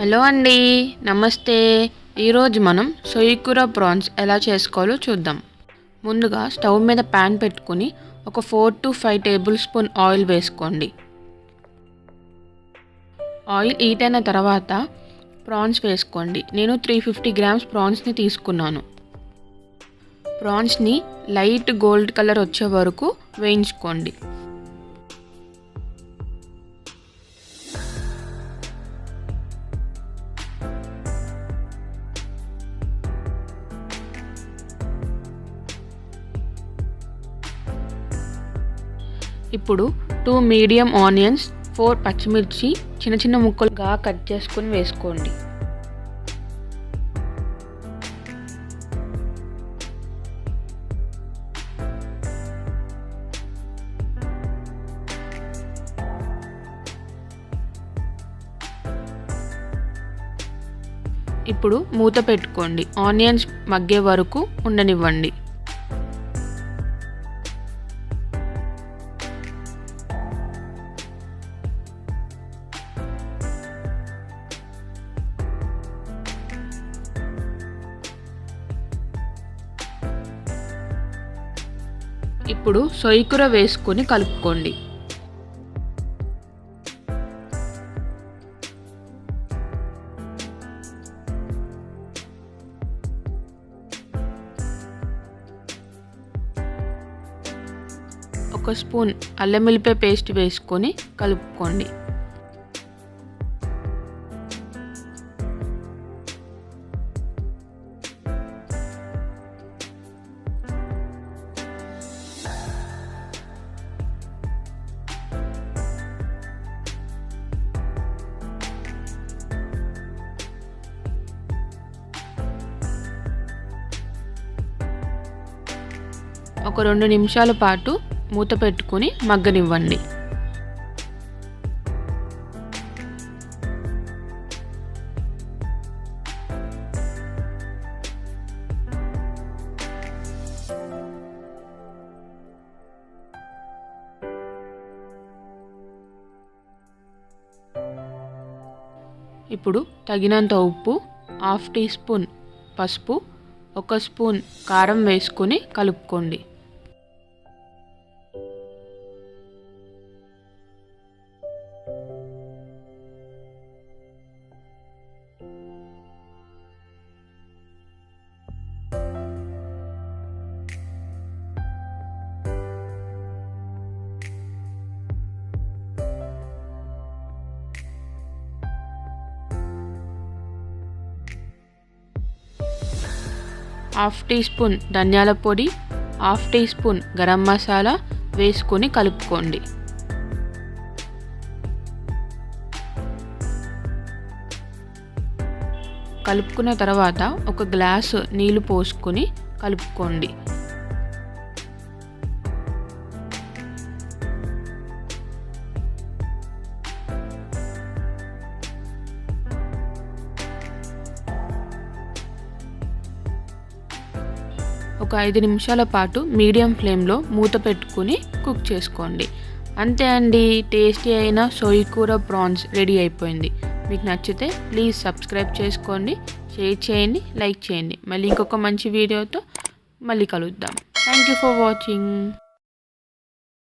Hello అండి, నమస్తే. ఈరోజు మనం సొయ్య కూర ప్రాన్స్ ఎలా చేసుకోవాలో చూద్దాం. ముందుగా స్టవ్ మీద ప్యాన్ పెట్టుకుని ఒక 4 to 5 టేబుల్ స్పూన్ ఆయిల్ వేసుకోండి. ఆయిల్ హీట్ అయిన తర్వాత ప్రాన్స్ వేసుకోండి. నేను 350 గ్రామ్స్ ప్రాన్స్ని తీసుకున్నాను. ప్రాన్స్ని లైట్ గోల్డ్ కలర్ వచ్చే వరకు వేయించుకోండి. ఇప్పుడు 2 మీడియం ఆనియన్స్, 4 పచ్చిమిర్చి చిన్న చిన్న ముక్కలుగా కట్ చేసుకొని వేసుకోండి. ఇప్పుడు మూత పెట్టుకోండి. ఆనియన్స్ మగ్గే వరకు ఉండనివ్వండి. ఇప్పుడు సొయ్య కూర వేసుకొని కలుపుకోండి. ఒక స్పూన్ అల్లం వెల్లుల్లి పేస్ట్ వేసుకొని కలుపుకోండి. ఒక 2 నిమిషాల పాటు మూత పెట్టుకుని మగ్గనివ్వండి. ఇప్పుడు తగినంత ఉప్పు, 1/2 టీ స్పూన్ పసుపు, 1 స్పూన్ కారం వేసుకొని కలుపుకోండి. హాఫ్ టీ స్పూన్ ధనియాల పొడి, 1/2 టీ స్పూన్ గరం మసాలా వేసుకొని కలుపుకోండి. కలుపుకున్న తర్వాత ఒక గ్లాసు నీళ్లు పోసుకొని కలుపుకోండి. ఒక 5 నిమిషాల పాటు మీడియం ఫ్లేమ్లో మూత పెట్టుకుని కుక్ చేసుకోండి. అంతే అండి, టేస్టీ అయిన సొయ్య కూర ప్రాన్స్ రెడీ అయిపోయింది. మీకు నచ్చితే ప్లీజ్ సబ్స్క్రైబ్ చేసుకోండి, షేర్ చేయండి, లైక్ చేయండి. మళ్ళీ ఇంకొక మంచి వీడియోతో మళ్ళీ కలుద్దాం. Thank you for watching.